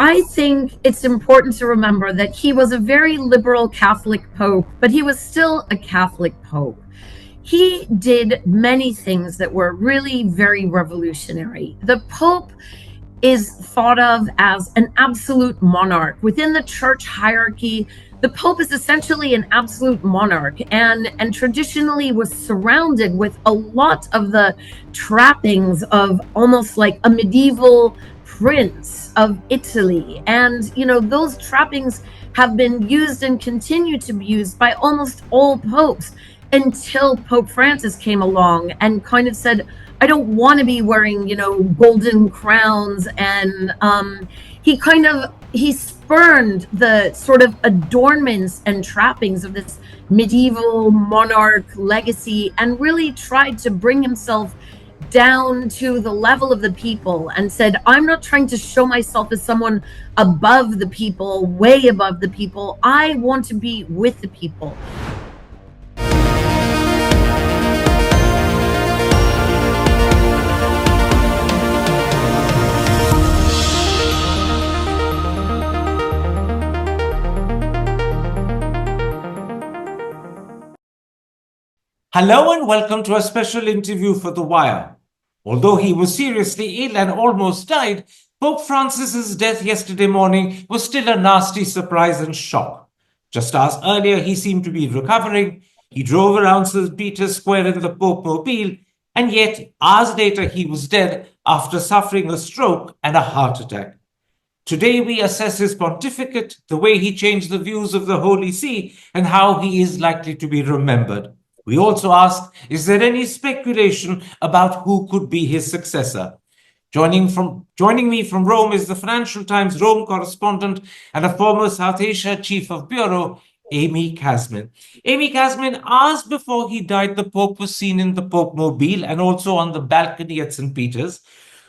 I think it's important to remember that he was a very liberal Catholic Pope, but he was still a Catholic Pope. He did many things that were really very revolutionary. The Pope is thought of as an absolute monarch. Within the church hierarchy, the Pope is essentially an absolute monarch and traditionally was surrounded with a lot of the trappings of almost like a medieval prince of Italy. And, those trappings have been used and continue to be used by almost all popes until Pope Francis came along and kind of said, I don't want to be wearing, golden crowns. And he spurned the sort of adornments and trappings of this medieval monarch legacy and really tried to bring himself down to the level of the people and said, I'm not trying to show myself as someone above the people, way above the people. I want to be with the people. Hello and welcome to a special interview for The Wire. Although he was seriously ill and almost died, Pope Francis's death yesterday morning was still a nasty surprise and shock. Just as earlier he seemed to be recovering, he drove around St. Peter's Square in the Pope Mobile, and yet hours later he was dead after suffering a stroke and a heart attack. Today we assess his pontificate, the way he changed the views of the Holy See, and how he is likely to be remembered. We also asked, is there any speculation about who could be his successor? Joining me from Rome is the Financial Times Rome Correspondent and a former South Asia Chief of Bureau, Amy Kazmin. Amy Kazmin, hours before he died, the Pope was seen in the Pope Mobile and also on the balcony at St. Peter's.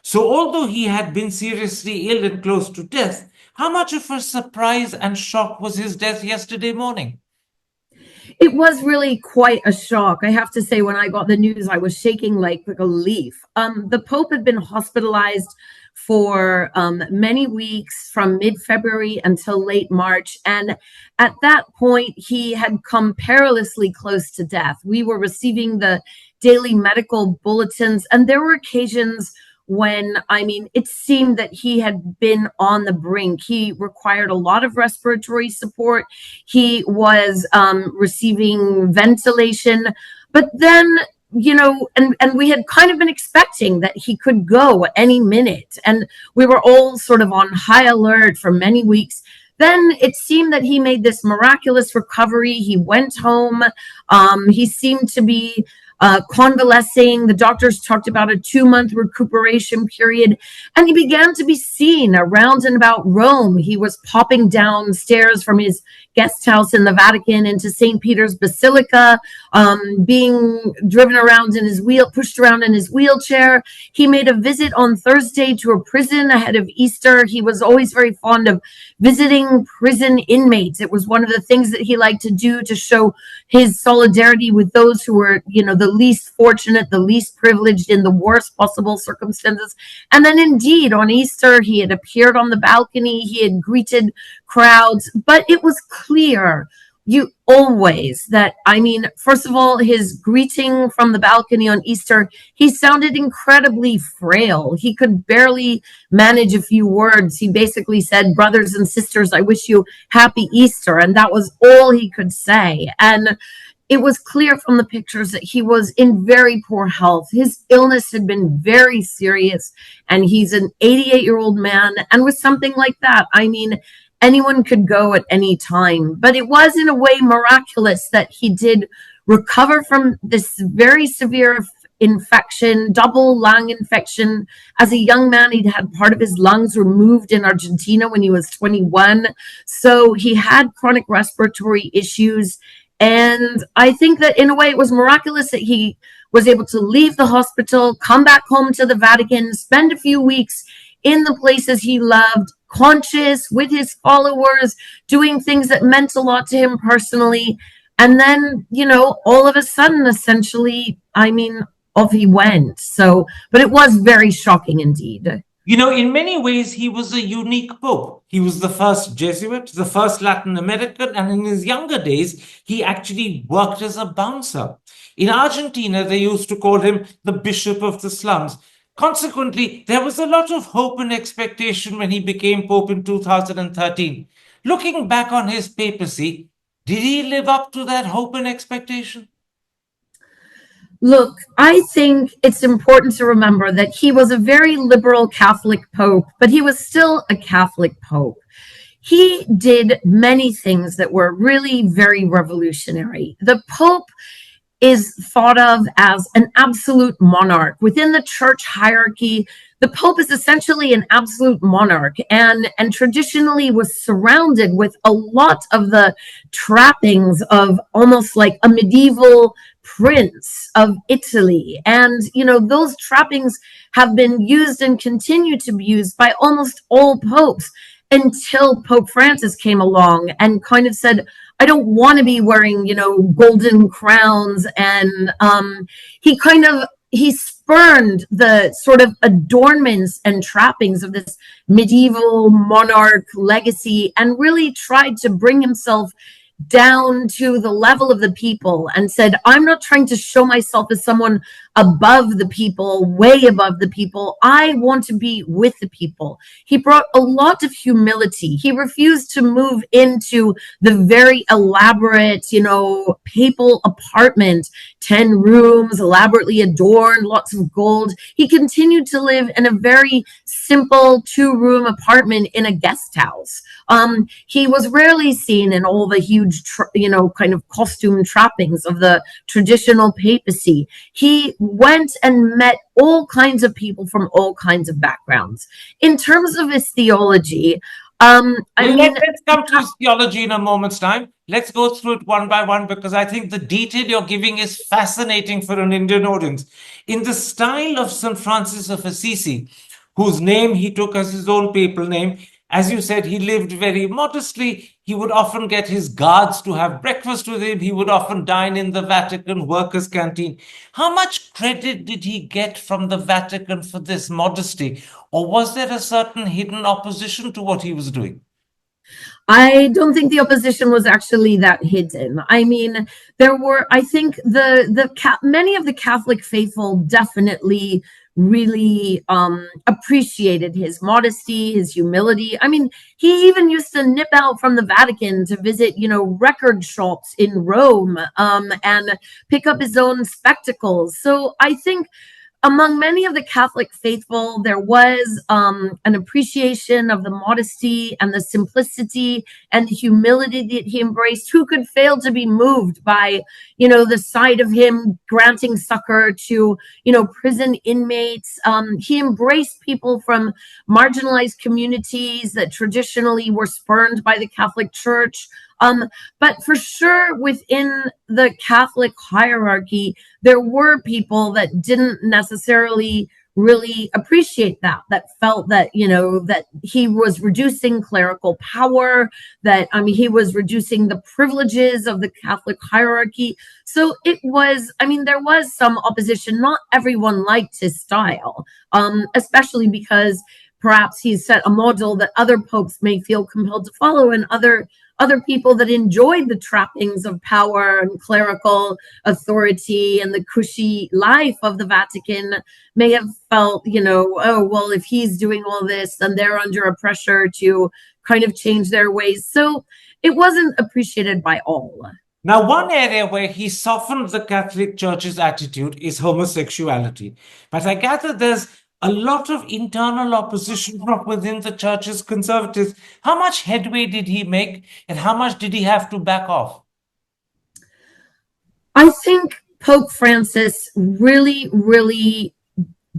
So although he had been seriously ill and close to death, how much of a surprise and shock was his death yesterday morning? It was really quite a shock. I have to say, when I got the news, I was shaking like a leaf. The Pope had been hospitalized for many weeks from mid-February until late March. And at that point, he had come perilously close to death. We were receiving the daily medical bulletins, and there were occasions when, it seemed that he had been on the brink. He required a lot of respiratory support. He was receiving ventilation. But then, and we had kind of been expecting that he could go any minute. And we were all sort of on high alert for many weeks. Then it seemed that he made this miraculous recovery. He went home. He seemed to be convalescing. The doctors talked about a 2-month recuperation period, and he began to be seen around and about Rome. He was popping downstairs from his guest house in the Vatican into St. Peter's Basilica, being driven around pushed around in his wheelchair. He made a visit on Thursday to a prison ahead of Easter. He was always very fond of visiting prison inmates. It was one of the things that he liked to do to show his solidarity with those who were, the least fortunate, the least privileged in the worst possible circumstances. And then indeed on Easter, he had appeared on the balcony. He had greeted crowds, but it was clear first of all, his greeting from the balcony on Easter, he sounded incredibly frail. He could barely manage a few words. He basically said, brothers and sisters, I wish you happy Easter. And that was all he could say. And it was clear from the pictures that he was in very poor health. His illness had been very serious, and he's an 88-year-old man. And with something like that, anyone could go at any time. But it was in a way miraculous that he did recover from this very severe infection, double lung infection. As a young man, he'd had part of his lungs removed in Argentina when he was 21. So he had chronic respiratory issues. And I think that in a way it was miraculous that he was able to leave the hospital, come back home to the Vatican, spend a few weeks in the places he loved, conscious with his followers, doing things that meant a lot to him personally. And then, all of a sudden, essentially, off he went. So, but it was very shocking indeed. You know, in many ways, he was a unique pope. He was the first Jesuit, the first Latin American, and in his younger days, he actually worked as a bouncer. In Argentina, they used to call him the Bishop of the Slums. Consequently, there was a lot of hope and expectation when he became pope in 2013. Looking back on his papacy, did he live up to that hope and expectation? Look, I think it's important to remember that he was a very liberal Catholic pope, but he was still a Catholic pope. He did many things that were really very revolutionary. The pope is thought of as an absolute monarch. Within the church hierarchy, the Pope is essentially an absolute monarch and traditionally was surrounded with a lot of the trappings of almost like a medieval prince of Italy. And, you know, those trappings have been used and continue to be used by almost all popes until Pope Francis came along and kind of said, I don't want to be wearing, you know, golden crowns. And he spurned the sort of adornments and trappings of this medieval monarch legacy and really tried to bring himself down to the level of the people and said, I'm not trying to show myself as someone above the people, way above the people. I want to be with the people. He brought a lot of humility. He refused to move into the very elaborate, you know, papal apartment, 10 rooms, elaborately adorned, lots of gold. He continued to live in a very simple 2-room apartment in a guest house. He was rarely seen in all the huge, kind of costume trappings of the traditional papacy. He went and met all kinds of people from all kinds of backgrounds. In terms of his theology, let's come to his theology in a moment's time. Let's go through it one by one because I think the detail you're giving is fascinating for an Indian audience. In the style of St. Francis of Assisi, whose name he took as his own papal name, as you said, he lived very modestly. He would often get his guards to have breakfast with him. He would often dine in the Vatican workers' canteen. How much credit did he get from the Vatican for this modesty? Or was there a certain hidden opposition to what he was doing? I don't think the opposition was actually that hidden. I mean, there were, I think many of the Catholic faithful definitely really appreciated his modesty, his humility. I mean, he even used to nip out from the Vatican to visit, you know, record shops in Rome and pick up his own spectacles. So I think among many of the Catholic faithful, there was an appreciation of the modesty and the simplicity and the humility that he embraced. Who could fail to be moved by, you know, the sight of him granting succor to, you know, prison inmates? He embraced people from marginalized communities that traditionally were spurned by the Catholic Church. But for sure, within the Catholic hierarchy, there were people that didn't necessarily really appreciate that felt that, you know, that he was reducing clerical power, that, I mean, he was reducing the privileges of the Catholic hierarchy. So it was, I mean, there was some opposition. Not everyone liked his style, especially because perhaps he's set a model that other popes may feel compelled to follow, and other people that enjoyed the trappings of power and clerical authority and the cushy life of the Vatican may have felt, you know, oh, well, if he's doing all this, then they're under a pressure to kind of change their ways. So it wasn't appreciated by all. Now, one area where he softened the Catholic Church's attitude is homosexuality. But I gather there's a lot of internal opposition from within the church's conservatives. How much headway did he make, and how much did he have to back off? I think Pope Francis really, really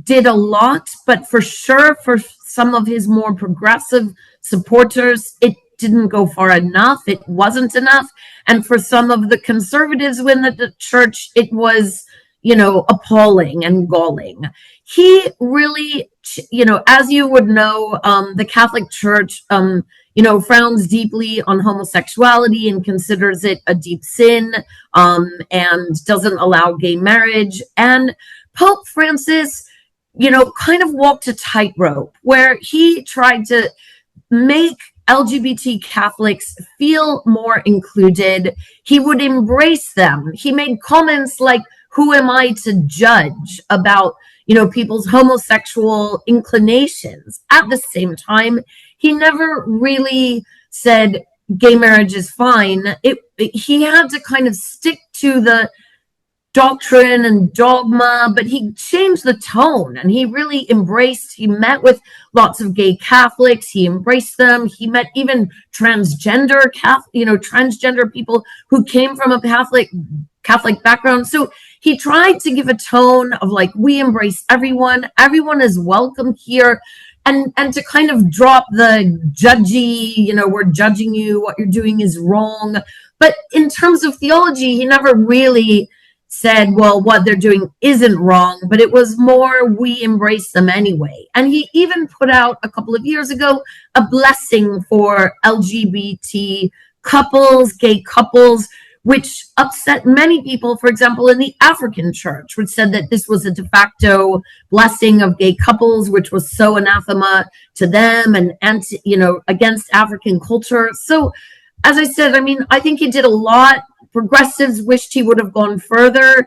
did a lot, but for sure, for some of his more progressive supporters, it didn't go far enough. It wasn't enough. And for some of the conservatives within the church, it was, you know, appalling and galling. He really, you know, as you would know, the Catholic Church, you know, frowns deeply on homosexuality and considers it a deep sin, and doesn't allow gay marriage. And Pope Francis kind of walked a tightrope where he tried to make LGBT Catholics feel more included. He would embrace them. He made comments like, who am I to judge about, people's homosexual inclinations? At the same time, he never really said gay marriage is fine. He had to kind of stick to the doctrine and dogma, but he changed the tone and he met with lots of gay Catholics, he embraced them, he met even transgender people who came from a Catholic background. So he tried to give a tone of like, we embrace everyone is welcome here. And to kind of drop the judgy, we're judging you, what you're doing is wrong. But in terms of theology, he never really said, well, what they're doing isn't wrong, but it was more, we embrace them anyway. And he even put out a couple of years ago a blessing for LGBT couples, gay couples, which upset many people, for example, in the African church, which said that this was a de facto blessing of gay couples, which was so anathema to them and against African culture. So, as I said, I think he did a lot. Progressives wished he would have gone further.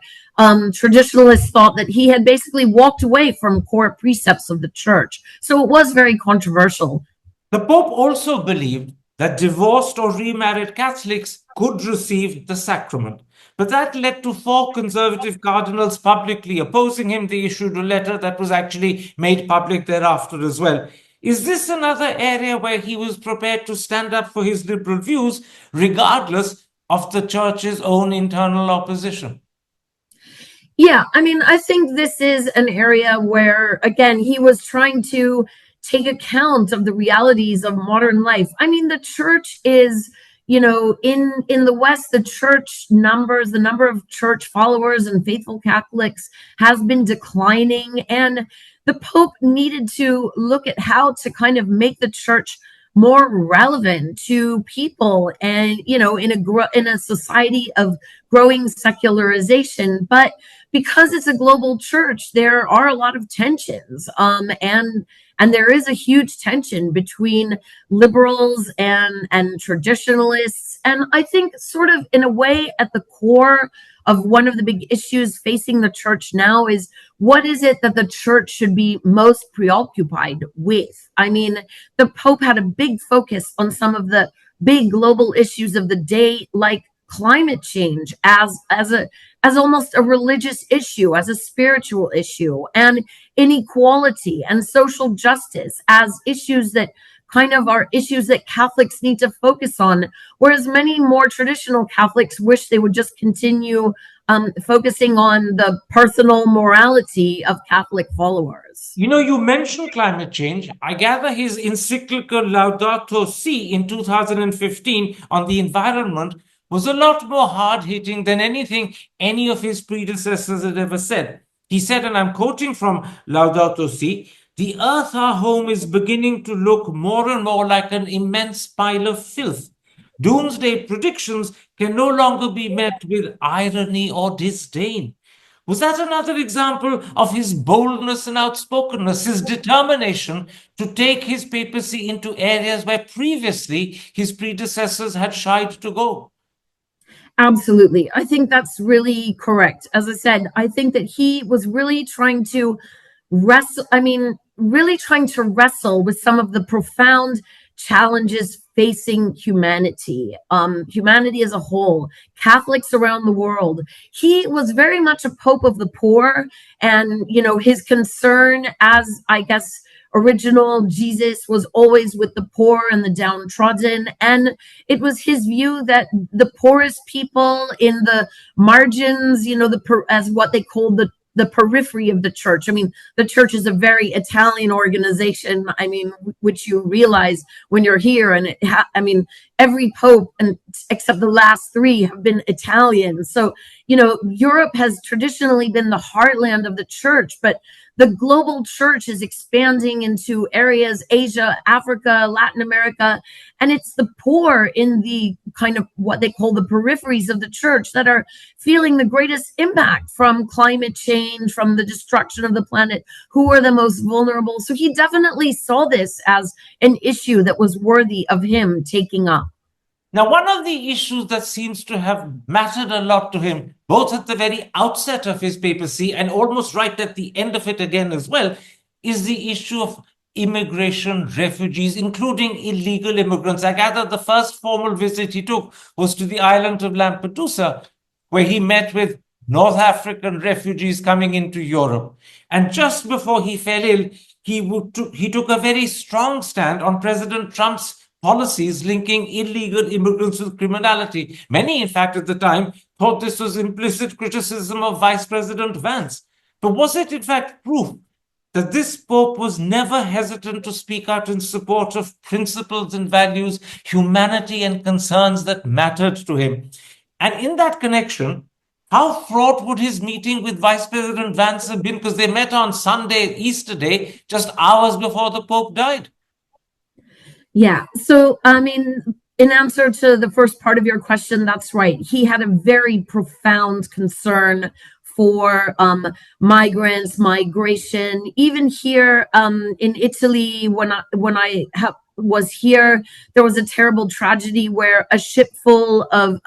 Traditionalists thought that he had basically walked away from core precepts of the church. So it was very controversial. The Pope also believed that divorced or remarried Catholics could receive the sacrament. But that led to 4 conservative cardinals publicly opposing him. They issued a letter that was actually made public thereafter as well. Is this another area where he was prepared to stand up for his liberal views, regardless of the church's own internal opposition? Yeah, I think this is an area where, again, he was trying to take account of the realities of modern life. The church is, in the West, the number of church followers and faithful Catholics has been declining. And the Pope needed to look at how to kind of make the church more relevant to people and, in a society of growing secularization. But because it's a global church, there are a lot of tensions. And there is a huge tension between liberals and traditionalists. And I think sort of in a way at the core of one of the big issues facing the church now is, what is it that the church should be most preoccupied with? The Pope had a big focus on some of the big global issues of the day, like climate change as almost a religious issue, as a spiritual issue, and inequality and social justice as issues that kind of are issues that Catholics need to focus on, whereas many more traditional Catholics wish they would just continue focusing on the personal morality of Catholic followers. You mentioned climate change. I gather his encyclical Laudato Si in 2015 on the environment was a lot more hard-hitting than anything any of his predecessors had ever said. He said, and I'm quoting from Laudato Si, "The earth, our home, is beginning to look more and more like an immense pile of filth. Doomsday predictions can no longer be met with irony or disdain." Was that another example of his boldness and outspokenness, his determination to take his papacy into areas where previously his predecessors had shied to go? Absolutely. I think that's really correct. As I said, I think that he was really trying to wrestle with some of the profound challenges facing humanity, humanity as a whole, Catholics around the world. He was very much a pope of the poor, and his concern, as I guess original Jesus, was always with the poor and the downtrodden. And it was his view that the poorest people in the margins, as what they called the periphery of the church. The church is a very Italian organization, which you realize when you're here. And every pope, and except the last 3, have been Italian. So, Europe has traditionally been the heartland of the church, but The global church is expanding into areas, Asia, Africa, Latin America, and it's the poor in the kind of what they call the peripheries of the church that are feeling the greatest impact from climate change, from the destruction of the planet, who are the most vulnerable. So he definitely saw this as an issue that was worthy of him taking up. Now, one of the issues that seems to have mattered a lot to him, both at the very outset of his papacy and almost right at the end of it again as well, is the issue of immigration, refugees, including illegal immigrants. I gather the first formal visit he took was to the island of Lampedusa, where he met with North African refugees coming into Europe. And just before he fell ill, he took a very strong stand on President Trump's policies linking illegal immigrants with criminality. Many, in fact, at the time thought this was implicit criticism of Vice President Vance. But was it, in fact, proof that this Pope was never hesitant to speak out in support of principles and values, humanity, and concerns that mattered to him? And in that connection, how fraught would his meeting with Vice President Vance have been? Because they met on Sunday, Easter Day, just hours before the Pope died. Yeah. So, I mean, in answer to the first part of your question, that's right. He had a very profound concern for migrants, migration. Even here in Italy, when I was here, there was a terrible tragedy where a ship full of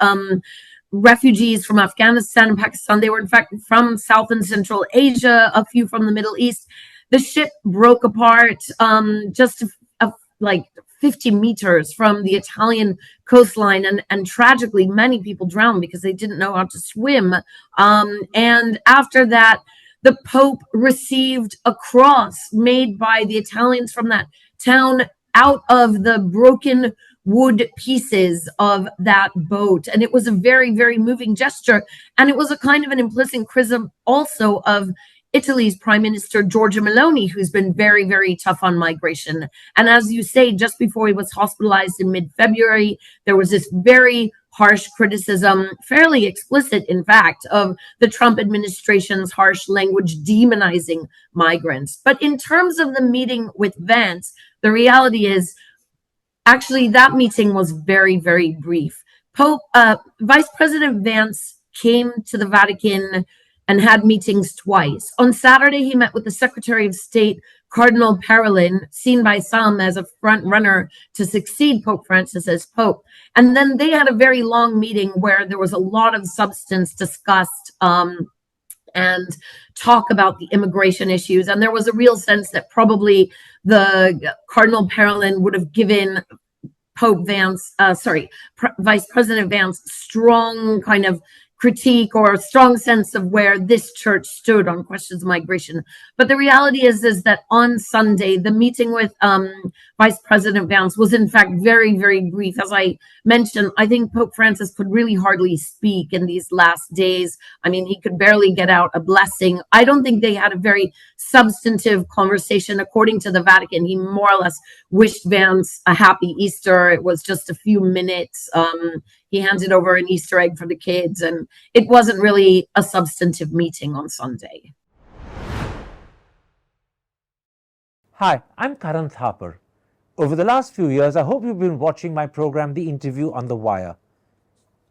refugees from Afghanistan and Pakistan, they were in fact from South and Central Asia, a few from the Middle East. The ship broke apart just like 50 meters from the Italian coastline, and tragically many people drowned because they didn't know how to swim. And after that, the Pope received a cross made by the Italians from that town out of the broken wood pieces of that boat. And it was a very, very moving gesture. And it was a kind of an implicit criticism also of Italy's Prime Minister Giorgia Meloni, who's been very, very tough on migration. And as you say, just before he was hospitalized in mid-February, there was this very harsh criticism, fairly explicit, in fact, of the Trump administration's harsh language demonizing migrants. But in terms of the meeting with Vance, the reality is actually that meeting was very, very brief. Vice President Vance came to the Vatican and had meetings twice. On Saturday, he met with the Secretary of State, Cardinal Parolin, seen by some as a front runner to succeed Pope Francis as Pope. And then they had a very long meeting where there was a lot of substance discussed and talk about the immigration issues. And there was a real sense that probably the Cardinal Parolin would have given Vice President Vance strong kind of critique or a strong sense of where this church stood on questions of migration. But the reality is that on Sunday, the meeting with Vice President Vance was in fact very, very brief. As I mentioned, I think Pope Francis could really hardly speak in these last days. I mean, he could barely get out a blessing. I don't think they had a very substantive conversation. According to the Vatican, he more or less wished Vance a happy Easter. It was just a few minutes. He handed over an Easter egg for the kids, and it wasn't really a substantive meeting on Sunday. Hi, I'm Karan Thapar. Over the last few years, I hope you've been watching my program, The Interview on the Wire.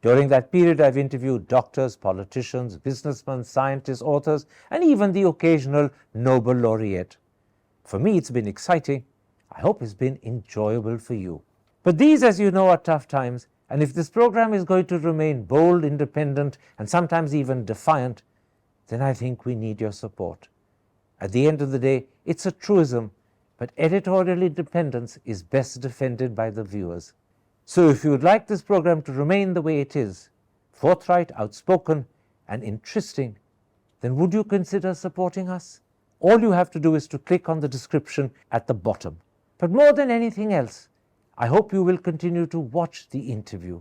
During that period, I've interviewed doctors, politicians, businessmen, scientists, authors, and even the occasional Nobel laureate. For me, it's been exciting. I hope it's been enjoyable for you. But these, as you know, are tough times. And if this program is going to remain bold, independent, and sometimes even defiant, then I think we need your support. At the end of the day, it's a truism, but editorial independence is best defended by the viewers. So if you would like this program to remain the way it is, forthright, outspoken, and interesting, then would you consider supporting us? All you have to do is to click on the description at the bottom. But more than anything else, I hope you will continue to watch The Interview.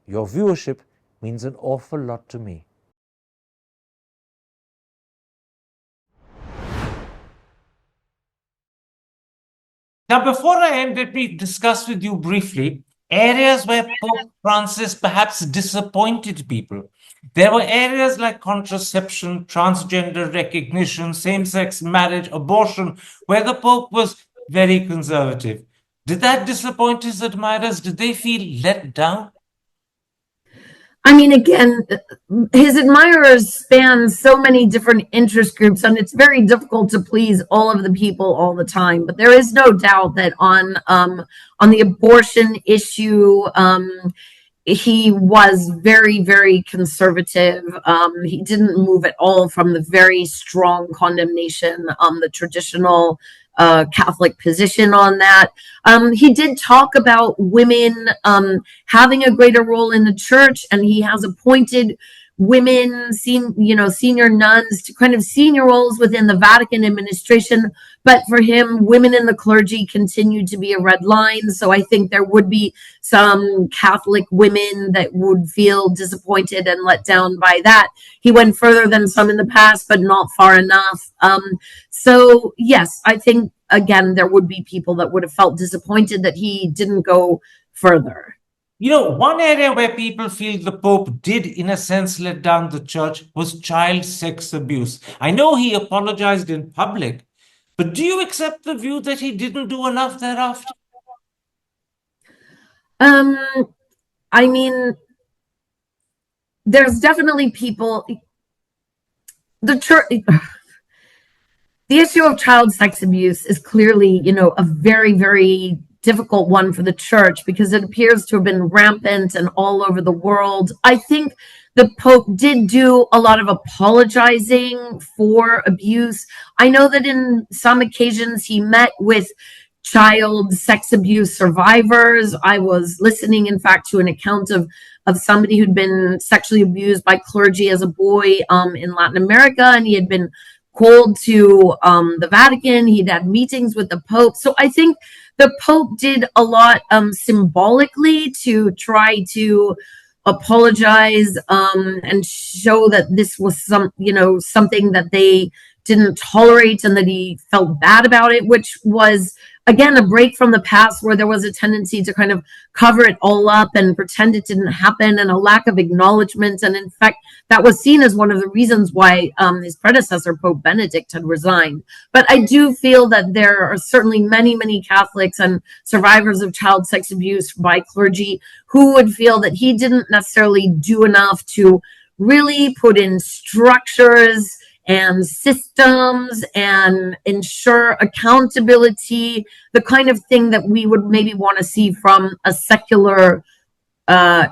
Your viewership means an awful lot to me. Now, before I end, let me discuss with you briefly areas where Pope Francis perhaps disappointed people. There were areas like contraception, transgender recognition, same-sex marriage, abortion, where the Pope was very conservative. Did that disappoint his admirers? Did they feel let down? I mean, again, his admirers span so many different interest groups, and it's very difficult to please all of the people all the time. But there is no doubt that on the abortion issue, he was very, very conservative. He didn't move at all from the very strong condemnation, the traditional Catholic position on that. He did talk about women having a greater role in the church, and he has appointed women, senior nuns to kind of senior roles within the Vatican administration. But for him, women in the clergy continued to be a red line. So I think there would be some Catholic women that would feel disappointed and let down by that. He went further than some in the past, but not far enough. So yes, I think, again, there would be people that would have felt disappointed that he didn't go further. One area where people feel the Pope did, in a sense, let down the church was child sex abuse. I know he apologized in public, but do you accept the view that he didn't do enough thereafter? I mean, there's definitely people. The church, the issue of child sex abuse is clearly, a very, very difficult one for the church because it appears to have been rampant and all over the world. I think the Pope did do a lot of apologizing for abuse. I know that in some occasions he met with child sex abuse survivors. I was listening, in fact, to an account of somebody who'd been sexually abused by clergy as a boy in Latin America, and he had been called to the Vatican. He'd had meetings with the Pope. So I think the Pope did a lot symbolically to try to apologize and show that this was something that they didn't tolerate and that he felt bad about it, which was, again, a break from the past where there was a tendency to kind of cover it all up and pretend it didn't happen, and a lack of acknowledgement. And in fact, that was seen as one of the reasons why his predecessor, Pope Benedict, had resigned. But I do feel that there are certainly many, many Catholics and survivors of child sex abuse by clergy who would feel that he didn't necessarily do enough to really put in structures and systems and ensure accountability, the kind of thing that we would maybe want to see from a secular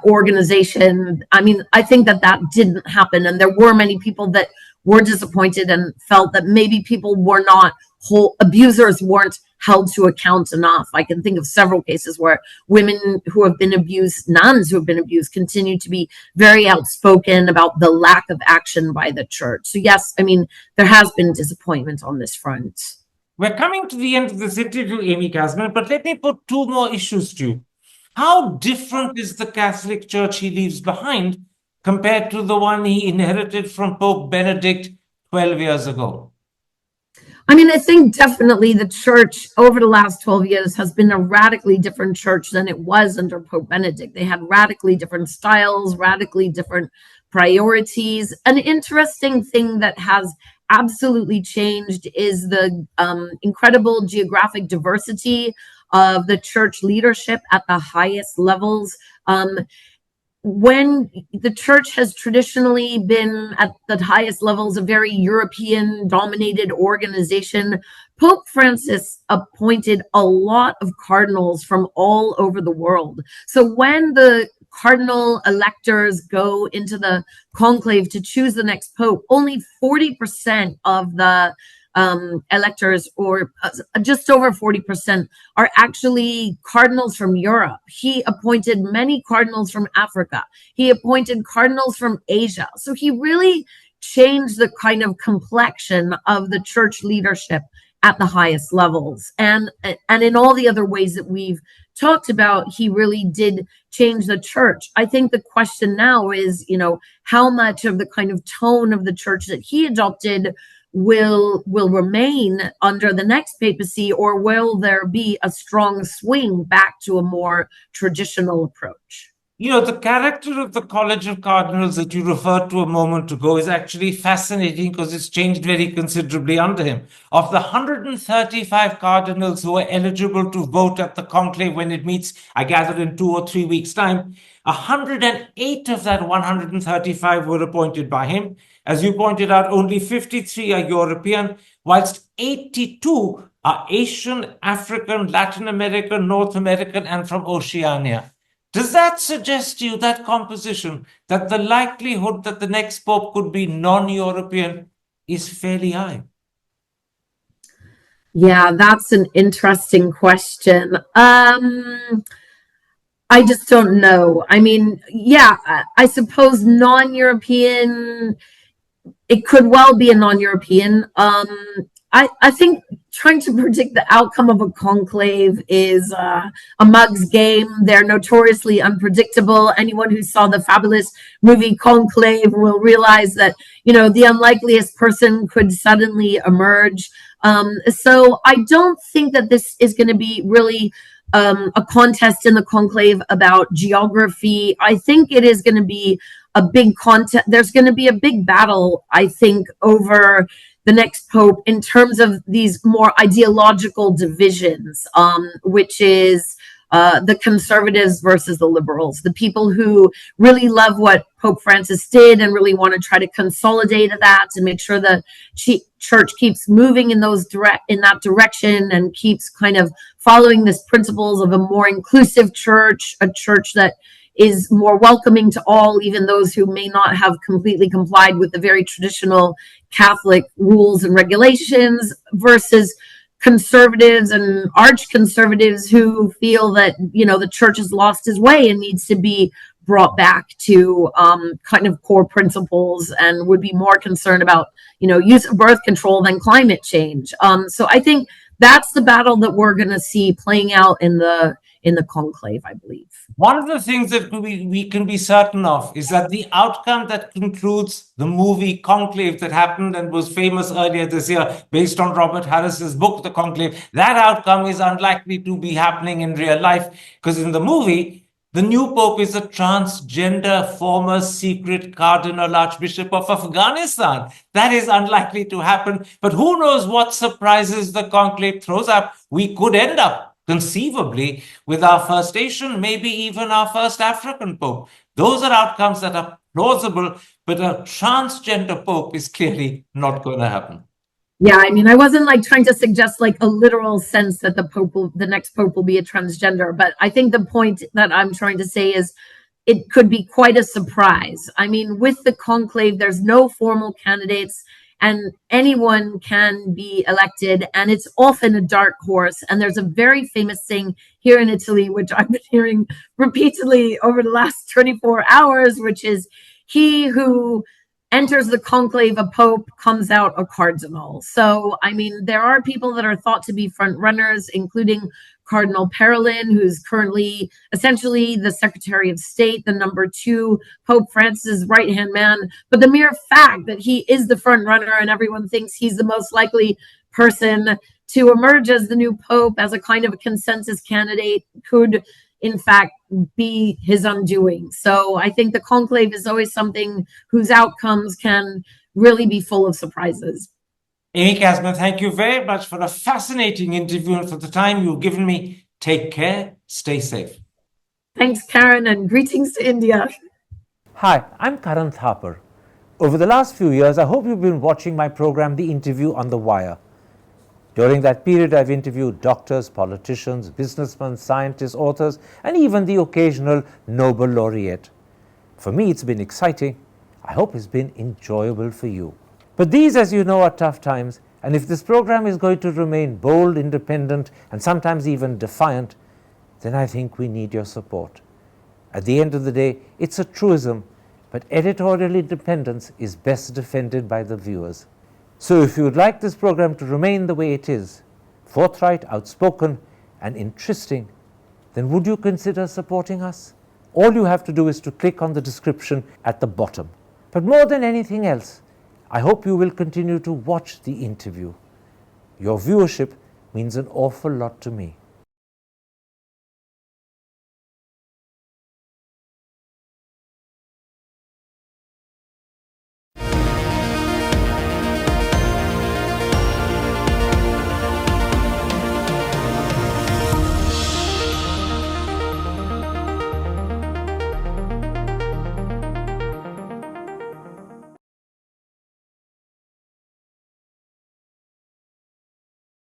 organization. I mean, I think that didn't happen, and there were many people that were disappointed and felt that maybe people were not abusers weren't held to account enough. I can think of several cases where women who have been abused, nuns who have been abused, continue to be very outspoken about the lack of action by the church. So yes, I mean, there has been disappointment on this front. We're coming to the end of this interview, Amy Kazmin, but let me put two more issues to you. How different is the Catholic Church he leaves behind compared to the one he inherited from Pope Benedict 12 years ago? I mean, I think definitely the church over the last 12 years has been a radically different church than it was under Pope Benedict. They had radically different styles, radically different priorities. An interesting thing that has absolutely changed is the incredible geographic diversity of the church leadership at the highest levels. When the church has traditionally been at the highest levels a very European dominated organization, Pope Francis appointed a lot of cardinals from all over the world. So when the cardinal electors go into the conclave to choose the next pope, only 40% of the electors, or just over 40%, are actually cardinals from Europe. He appointed many cardinals from Africa. He appointed cardinals from Asia. So he really changed the kind of complexion of the church leadership at the highest levels. And in all the other ways that we've talked about, he really did change the church. I think the question now is, how much of the kind of tone of the church that he adopted will remain under the next papacy, or will there be a strong swing back to a more traditional approach? You know, the character of the College of Cardinals that you referred to a moment ago is actually fascinating because it's changed very considerably under him. Of the 135 cardinals who are eligible to vote at the conclave when it meets, I gather in 2 or 3 weeks' time, 108 of that 135 were appointed by him. As you pointed out, only 53 are European, whilst 82 are Asian, African, Latin American, North American, and from Oceania. Does that suggest to you, that composition, that the likelihood that the next pope could be non-European is fairly high? Yeah, that's an interesting question. I just don't know. I mean, yeah, I suppose non-European, it could well be a non-European. I think trying to predict the outcome of a conclave is a mug's game. They're notoriously unpredictable. Anyone who saw the fabulous movie Conclave will realize that, you know, the unlikeliest person could suddenly emerge. So I don't think that this is going to be really a contest in the conclave about geography. I think it is going to be a big contest. There's going to be a big battle, I think, over the next pope in terms of these more ideological divisions, which is the conservatives versus the liberals, the people who really love what Pope Francis did and really want to try to consolidate that to make sure the church keeps moving in that direction and keeps kind of following this principles of a more inclusive church, a church that is more welcoming to all, even those who may not have completely complied with the very traditional Catholic rules and regulations, versus conservatives and arch conservatives who feel that, you know, the church has lost its way and needs to be brought back to kind of core principles, and would be more concerned about, you know, use of birth control than climate change. So I think that's the battle that we're going to see playing out in the conclave, I believe. One of the things that we can be certain of is that the outcome that concludes the movie Conclave that happened and was famous earlier this year, based on Robert Harris's book, The Conclave, that outcome is unlikely to be happening in real life, because in the movie, the new pope is a transgender former secret cardinal archbishop of Afghanistan. That is unlikely to happen. But who knows what surprises the conclave throws up. We could end up conceivably with our first Asian, maybe even our first African pope. Those are outcomes that are plausible, but a transgender pope is clearly not going to happen. Yeah, I mean, I wasn't like trying to suggest like a literal sense that the next pope will be a transgender, but I think the point that I'm trying to say is it could be quite a surprise. I mean, with the conclave, there's no formal candidates, and anyone can be elected, and it's often a dark horse. And there's a very famous saying here in Italy, which I've been hearing repeatedly over the last 24 hours, which is, he who enters the conclave a pope comes out a cardinal. So, I mean, there are people that are thought to be front runners, including Cardinal Parolin, who's currently essentially the Secretary of State, the #2 Pope Francis' right-hand man. But the mere fact that he is the front runner and everyone thinks he's the most likely person to emerge as the new pope, as a kind of a consensus candidate, could in fact be his undoing. So I think the conclave is always something whose outcomes can really be full of surprises. Amy Kazmin, thank you very much for a fascinating interview and for the time you've given me. Take care. Stay safe. Thanks, Karen, and greetings to India. Hi, I'm Karan Thapar. Over the last few years, I hope you've been watching my program, The Interview on the Wire. During that period, I've interviewed doctors, politicians, businessmen, scientists, authors, and even the occasional Nobel laureate. For me, it's been exciting. I hope it's been enjoyable for you. But these, as you know, are tough times, and if this program is going to remain bold, independent, and sometimes even defiant, then I think we need your support. At the end of the day, it's a truism, but editorial independence is best defended by the viewers. So if you would like this program to remain the way it is, forthright, outspoken, and interesting, then would you consider supporting us? All you have to do is to click on the description at the bottom. But more than anything else, I hope you will continue to watch the interview. Your viewership means an awful lot to me.